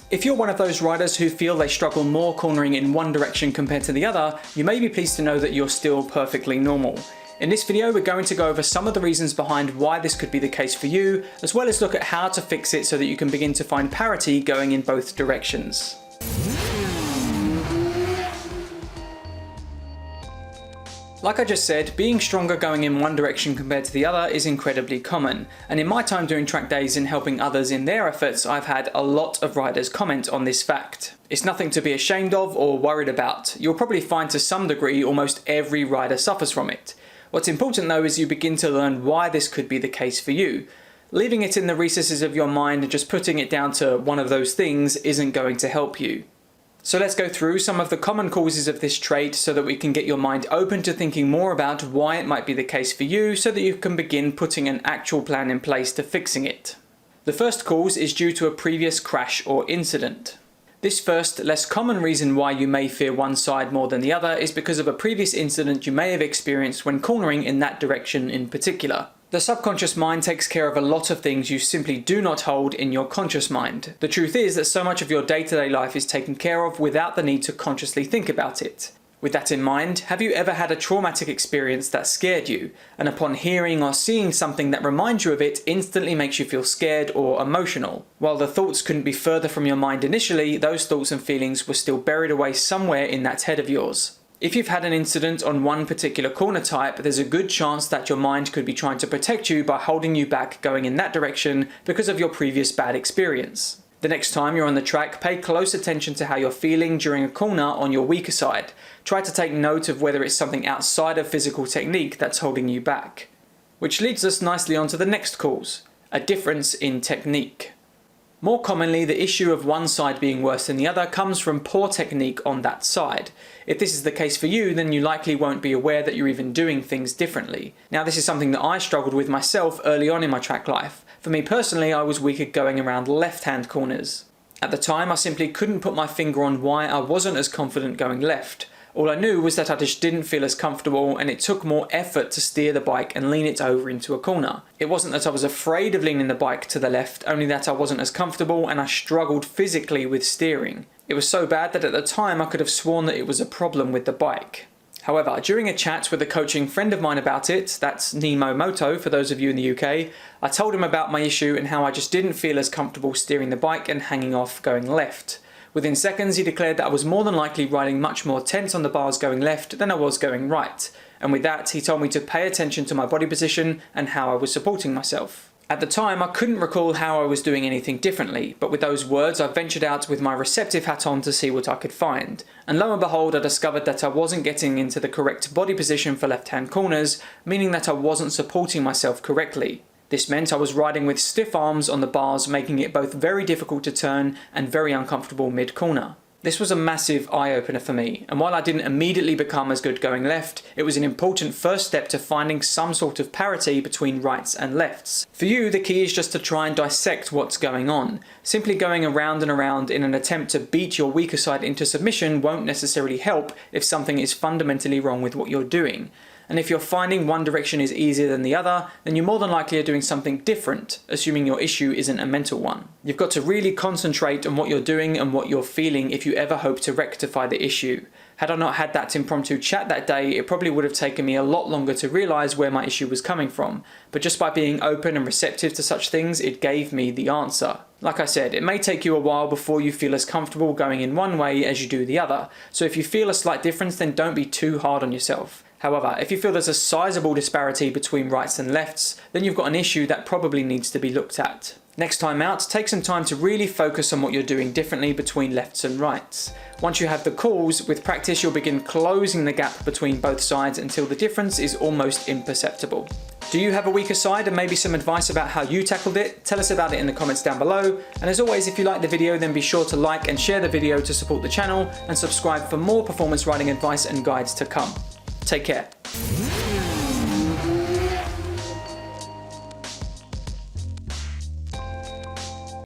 If you're one of those riders who feel they struggle more cornering in one direction compared to the other, you may be pleased to know that you're still perfectly normal. In this video, we're going to go over some of the reasons behind why this could be the case for you, as well as look at how to fix it so that you can begin to find parity going in both directions. Like I just said, being stronger going in one direction compared to the other is incredibly common, and in my time doing track days and helping others in their efforts, I've had a lot of riders comment on this fact. It's nothing to be ashamed of or worried about. You'll probably find to some degree almost every rider suffers from it. What's important though is you begin to learn why this could be the case for you. Leaving it in the recesses of your mind and just putting it down to one of those things isn't going to help you. So let's go through some of the common causes of this trait so that we can get your mind open to thinking more about why it might be the case for you so that you can begin putting an actual plan in place to fixing it. The first cause is due to a previous crash or incident. This first, less common reason why you may fear one side more than the other is because of a previous incident you may have experienced when cornering in that direction in particular. The subconscious mind takes care of a lot of things you simply do not hold in your conscious mind. The truth is that so much of your day-to-day life is taken care of without the need to consciously think about it. With that in mind, have you ever had a traumatic experience that scared you, and upon hearing or seeing something that reminds you of it instantly makes you feel scared or emotional? While the thoughts couldn't be further from your mind initially, those thoughts and feelings were still buried away somewhere in that head of yours. If you've had an incident on one particular corner type, there's a good chance that your mind could be trying to protect you by holding you back going in that direction because of your previous bad experience. The next time you're on the track, pay close attention to how you're feeling during a corner on your weaker side. Try to take note of whether it's something outside of physical technique that's holding you back. Which leads us nicely onto the next cause, a difference in technique. More commonly, the issue of one side being worse than the other comes from poor technique on that side. If this is the case for you, then you likely won't be aware that you're even doing things differently. Now, this is something that I struggled with myself early on in my track life. For me personally, I was weak at going around left-hand corners. At the time, I simply couldn't put my finger on why I wasn't as confident going left. All I knew was that I just didn't feel as comfortable, and it took more effort to steer the bike and lean it over into a corner. It wasn't that I was afraid of leaning the bike to the left, only that I wasn't as comfortable and I struggled physically with steering. It was so bad that at the time I could have sworn that it was a problem with the bike. However, during a chat with a coaching friend of mine about it, that's Nemo Moto for those of you in the UK, I told him about my issue and how I just didn't feel as comfortable steering the bike and hanging off going left. Within seconds, he declared that I was more than likely riding much more tense on the bars going left than I was going right. And with that, he told me to pay attention to my body position and how I was supporting myself. At the time, I couldn't recall how I was doing anything differently, but with those words, I ventured out with my receptive hat on to see what I could find. And lo and behold, I discovered that I wasn't getting into the correct body position for left-hand corners, meaning that I wasn't supporting myself correctly. This meant I was riding with stiff arms on the bars, making it both very difficult to turn and very uncomfortable mid-corner. This was a massive eye-opener for me, and while I didn't immediately become as good going left, it was an important first step to finding some sort of parity between rights and lefts. For you, the key is just to try and dissect what's going on. Simply going around and around in an attempt to beat your weaker side into submission won't necessarily help if something is fundamentally wrong with what you're doing. And if you're finding one direction is easier than the other, then you more than likely are doing something different, assuming your issue isn't a mental one. You've got to really concentrate on what you're doing and what you're feeling if you ever hope to rectify the issue. Had I not had that impromptu chat that day, it probably would have taken me a lot longer to realise where my issue was coming from. But just by being open and receptive to such things, it gave me the answer. Like I said, it may take you a while before you feel as comfortable going in one way as you do the other. So if you feel a slight difference, then don't be too hard on yourself. However, if you feel there's a sizable disparity between rights and lefts, then you've got an issue that probably needs to be looked at. Next time out, take some time to really focus on what you're doing differently between lefts and rights. Once you have the cause, with practice you'll begin closing the gap between both sides until the difference is almost imperceptible. Do you have a weaker side and maybe some advice about how you tackled it? Tell us about it in the comments down below. And as always, if you like the video, then be sure to like and share the video to support the channel and subscribe for more performance riding advice and guides to come. Take care.